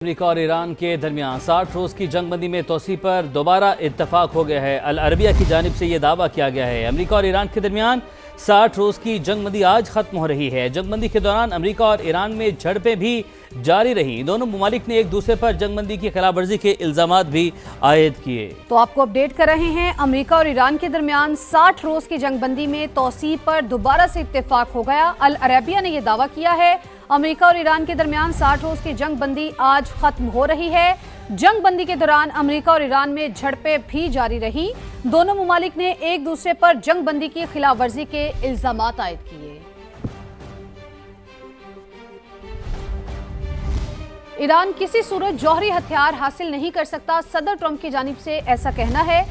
امریکہ اور ایران کے درمیان 60 روز کی جنگ بندی میں توسیع پر دوبارہ اتفاق ہو گیا ہے۔ العربیہ کی جانب سے یہ دعویٰ کیا گیا ہے۔ امریکہ اور ایران کے درمیان 60 روز کی جنگ بندی آج ختم ہو رہی ہے۔ جنگ بندی کے دوران امریکہ اور ایران میں جھڑپیں بھی جاری رہیں۔ دونوں ممالک نے ایک دوسرے پر جنگ بندی کی خلاف ورزی کے الزامات بھی عائد کیے۔ تو آپ کو اپڈیٹ کر رہے ہیں، امریکہ اور ایران کے درمیان 60 روز کی جنگ بندی میں توسیع پر دوبارہ سے اتفاق ہو گیا۔ العربیہ نے یہ دعویٰ کیا ہے امریکہ اور ایران کے درمیان 60 روز کی جنگ بندی آج ختم ہو رہی ہے۔ جنگ بندی کے دوران امریکہ اور ایران میں جھڑپیں بھی جاری رہیں۔ دونوں ممالک نے ایک دوسرے پر جنگ بندی کی خلاف ورزی کے الزامات عائد کیے۔ ایران کسی صورت جوہری ہتھیار حاصل نہیں کر سکتا، صدر ٹرمپ کی جانب سے ایسا کہنا ہے۔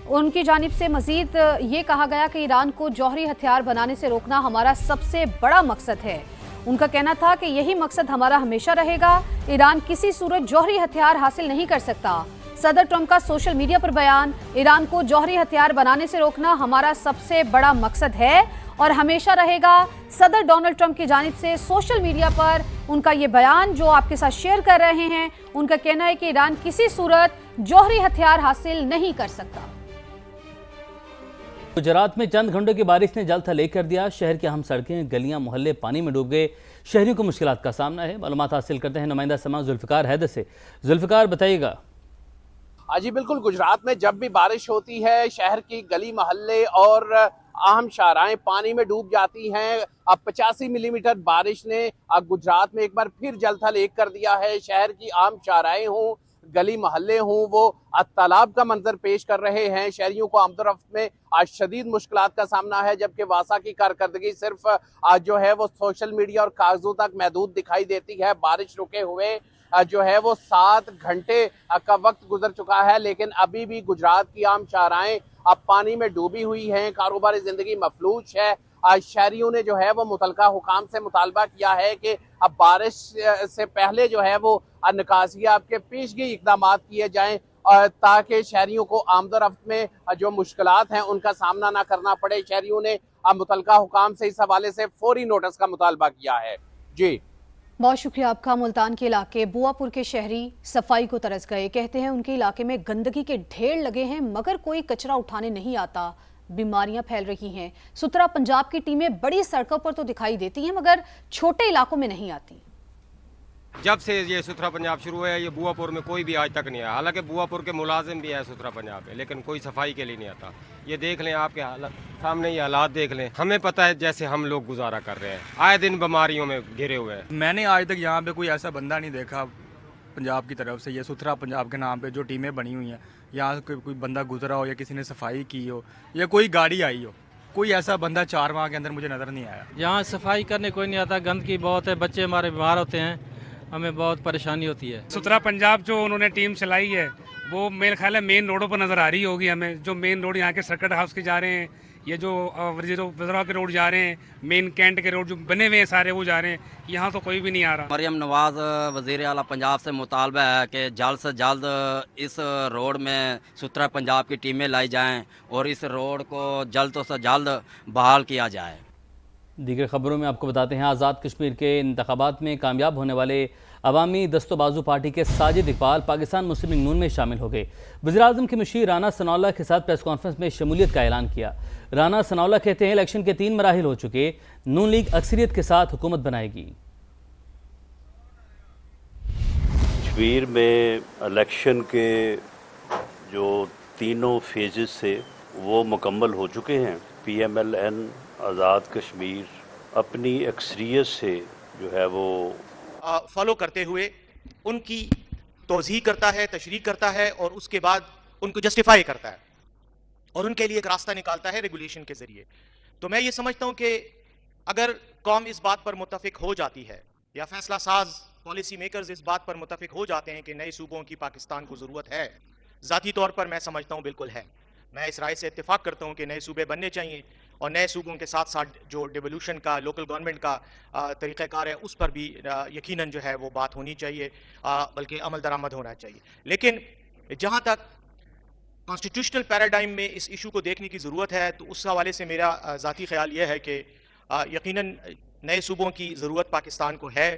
ان کی جانب سے مزید یہ کہا گیا کہ ایران کو جوہری ہتھیار بنانے سے روکنا ہمارا سب سے بڑا مقصد ہے۔ ان کا کہنا تھا کہ یہی مقصد ہمارا ہمیشہ رہے گا۔ ایران کسی صورت جوہری ہتھیار حاصل نہیں کر سکتا۔ صدر ٹرمپ کا سوشل میڈیا پر بیان، ایران کو جوہری ہتھیار بنانے سے روکنا ہمارا سب سے بڑا مقصد ہے اور ہمیشہ رہے گا۔ صدر ڈونلڈ ٹرمپ کی جانب سے سوشل میڈیا پر ان کا یہ بیان جو آپ کے ساتھ شیئر کر رہے ہیں، ان کا کہنا ہے کہ ایران کسی صورت جوہری ہتھیار حاصل نہیں کر سکتا۔ گجرات میں چند گھنٹوں کی بارش نے جل تھلے کر دیا۔ شہر کی اہم سڑکیں، گلیاں، محلے پانی میں ڈوب گئے۔ شہریوں کو مشکلات کا سامنا ہے۔ معلومات حاصل کرتے ہیں نمائندہ سماج ذوالفقار حیدر سے۔ ذوالفقار بتائیے گا۔ جی بالکل، گجرات میں جب بھی بارش ہوتی ہے شہر کی گلی محلے اور اہم شاہراہیں پانی میں ڈوب جاتی ہیں۔ اب 85 ملی میٹر بارش نے گجرات میں ایک بار پھر جل تھل ایک کر دیا ہے۔ شہر کی عام شاہراہیں ہوں، گلی محلے ہوں، وہ تالاب کا منظر پیش کر رہے ہیں۔ شہریوں کو آمد و رفت میں شدید مشکلات کا سامنا ہے، جبکہ واسا کی کارکردگی صرف جو ہے وہ سوشل میڈیا اور کاغذوں تک محدود دکھائی دیتی ہے۔ بارش رکے ہوئے جو ہے وہ 7 گھنٹے کا وقت گزر چکا ہے، لیکن ابھی بھی گجرات کی عام شاہراہیں اب پانی میں ڈوبی ہوئی ہیں۔ کاروباری زندگی مفلوج ہے۔ شہریوں نے جو ہے وہ متعلقہ حکام سے مطالبہ کیا ہے کہ اب بارش سے پہلے جو ہے وہ نکاسیاب کے پیشگی اقدامات کیے جائیں تاکہ شہریوں کو آمد و رفت میں جو مشکلات ہیں ان کا سامنا نہ کرنا پڑے۔ شہریوں نے متعلقہ حکام سے اس حوالے سے فوری نوٹس کا مطالبہ کیا ہے۔ جی بہت شکریہ آپ کا۔ ملتان کے علاقے بوا پور کے شہری صفائی کو ترس گئے، کہتے ہیں ان کے علاقے میں گندگی کے ڈھیر لگے ہیں مگر کوئی کچرا اٹھانے نہیں آتا، بیماریاں پھیل رہی ہیں۔ ستھرا پنجاب کی ٹیمیں بڑی سڑکوں پر تو دکھائی دیتی ہیں مگر چھوٹے علاقوں میں نہیں آتی۔ جب سے یہ ستھرا پنجاب شروع ہے یہ بوا پور میں کوئی بھی آج تک نہیں آیا، حالانکہ بوا پور کے ملازم بھی ہے ستھرا پنجاب میں، لیکن کوئی صفائی کے لیے نہیں آتا۔ یہ دیکھ لیں، آپ کے سامنے یہ حالات دیکھ لیں۔ ہمیں پتہ ہے جیسے ہم لوگ گزارا کر رہے ہیں، آئے دن بیماریوں میں گھرے ہوئے ہیں۔ میں نے آج تک یہاں پہ کوئی ایسا بندہ نہیں دیکھا پنجاب کی طرف سے، یہ ستھرا پنجاب کے نام پہ جو ٹیمیں بنی ہوئی ہیں، یہاں سے کوئی بندہ گزرا ہو یا کسی نے صفائی کی ہو یا کوئی گاڑی آئی ہو، کوئی ایسا بندہ 4 ماہ کے اندر مجھے نظر نہیں آیا۔ یہاں صفائی کرنے کوئی نہیں آتا، گندگی بہت ہے، بچے ہمارے بیمار ہوتے ہیں، ہمیں بہت پریشانی ہوتی ہے۔ ستھرا پنجاب جو انہوں نے ٹیم چلائی ہے وہ میرے خیال ہے مین روڈوں پر نظر آ رہی ہوگی ہمیں، جو مین روڈ یہاں کے سرکٹ ہاؤس کے جا رہے ہیں، یہ جو وزراء کے روڈ جا رہے ہیں، مین کینٹ کے روڈ جو بنے ہوئے ہیں سارے وہ جا رہے ہیں، یہاں تو کوئی بھی نہیں آ رہا۔ مریم نواز وزیر اعلیٰ پنجاب سے مطالبہ ہے کہ جلد سے جلد اس روڈ میں ستھرا پنجاب کی ٹیمیں لائی جائیں اور اس روڈ کو جلد سے جلد بحال کیا جائے۔ دیگر خبروں میں آپ کو بتاتے ہیں، آزاد کشمیر کے انتخابات میں کامیاب ہونے والے عوامی دست و بازو پارٹی کے ساجد اقبال پاکستان مسلم لیگ نون میں شامل ہو گئے۔ وزیراعظم کے مشیر رانا ثناء اللہ کے ساتھ پریس کانفرنس میں شمولیت کا اعلان کیا۔ رانا ثناء اللہ کہتے ہیں الیکشن کے 3 مراحل ہو چکے، نون لیگ اکثریت کے ساتھ حکومت بنائے گی۔ کشمیر میں الیکشن کے جو 3 فیزز سے وہ مکمل ہو چکے ہیں۔ P M L N Azad Kashmir اپنی اکثریت سے جو ہے وہ فالو کرتے ہوئے ان کی توضیح کرتا ہے، تشریح کرتا ہے اور اس کے بعد ان کو جسٹیفائی کرتا ہے اور ان کے لیے ایک راستہ نکالتا ہے ریگولیشن کے ذریعے۔ تو میں یہ سمجھتا ہوں کہ اگر قوم اس بات پر متفق ہو جاتی ہے یا فیصلہ ساز پالیسی میکرز اس بات پر متفق ہو جاتے ہیں کہ نئے صوبوں کی پاکستان کو ضرورت ہے، ذاتی طور پر میں سمجھتا ہوں بالکل ہے۔ میں اس رائے سے اتفاق کرتا ہوں کہ نئے صوبے بننے چاہیے اور نئے صوبوں کے ساتھ ساتھ جو ڈیولوشن کا، لوکل گورنمنٹ کا طریقہ کار ہے اس پر بھی یقیناً جو ہے وہ بات ہونی چاہیے، بلکہ عمل درآمد ہونا چاہیے۔ لیکن جہاں تک کانسٹیٹیوشنل پیراڈائم میں اس ایشو کو دیکھنے کی ضرورت ہے تو اس حوالے سے میرا ذاتی خیال یہ ہے کہ یقیناً نئے صوبوں کی ضرورت پاکستان کو ہے۔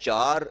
4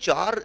4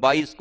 22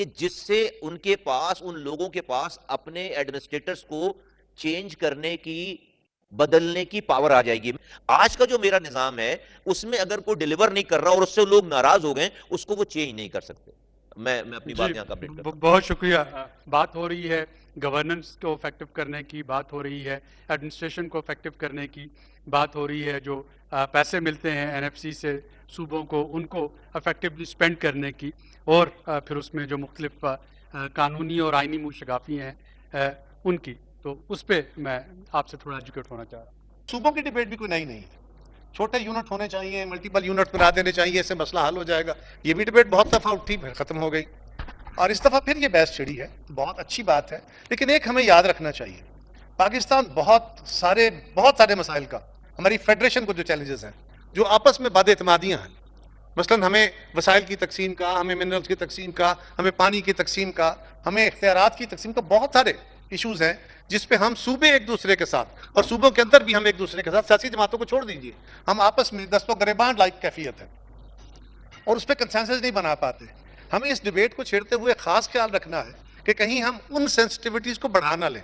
کہ جس سے ان کے پاس, ان لوگوں کے پاس اپنے ایڈمنسٹریٹرز کو چینج کرنے کی, بدلنے کی پاور آ جائے گی. آج کا جو میرا نظام ہے اس میں اگر کوئی ڈیلیور نہیں کر رہا اور اس سے لوگ ناراض ہو گئے, اس کو وہ چینج نہیں کر سکتے. میں اپنی بات یہاں کمپلیٹ کرتا ہوں. بہت شکریہ. بات ہو رہی ہے گورننس کو افیکٹو کرنے کی, بات ہو رہی ہے ایڈمنسٹریشن کو افیکٹو کرنے کی, بات ہو رہی ہے جو پیسے ملتے ہیں این ایف سی سے صوبوں کو, ان کو افیکٹولی اسپینڈ کرنے کی, اور پھر اس میں جو مختلف قانونی اور آئینی منشگافی ہیں ان کی. تو اس پہ میں آپ سے تھوڑا ایجوکیٹ ہونا چاہ رہا ہوں. صوبوں کی ڈیبیٹ بھی کوئی نئی نہیں ہے. چھوٹے یونٹ ہونے چاہیے, ملٹیپل یونٹ بنا دینے چاہیے, اس سے مسئلہ حل ہو جائے گا. یہ بھی ڈیبیٹ بہت دفعہ اٹھی, پھر ختم ہو گئی, اور اس دفعہ پھر یہ بحث چھڑی ہے. بہت اچھی بات ہے, لیکن ایک ہمیں یاد رکھنا چاہیے, پاکستان بہت سارے مسائل کا, ہماری فیڈریشن کو جو چیلنجز ہیں, جو آپس میں بد اعتمادیاں ہیں, مثلا ہمیں وسائل کی تقسیم کا, ہمیں منرلز کی تقسیم کا, ہمیں پانی کی تقسیم کا, ہمیں اختیارات کی تقسیم کا, بہت سارے ایشوز ہیں جس پہ ہم صوبے ایک دوسرے کے ساتھ, اور صوبوں کے اندر بھی ہم ایک دوسرے کے ساتھ, سیاسی جماعتوں کو چھوڑ دیجیے, ہم آپس میں دست و گریبان لائک کیفیت ہے, اور اس پہ کنسنسس نہیں بنا پاتے. ہمیں اس ڈیبیٹ کو چھیڑتے ہوئے خاص خیال رکھنا ہے کہ کہیں ہم ان سینسٹیوٹیز کو بڑھا نہ لیں,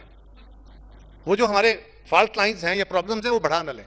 وہ جو ہمارے فالٹ لائنز ہیں یا پرابلمز ہیں وہ بڑھا نہ لیں.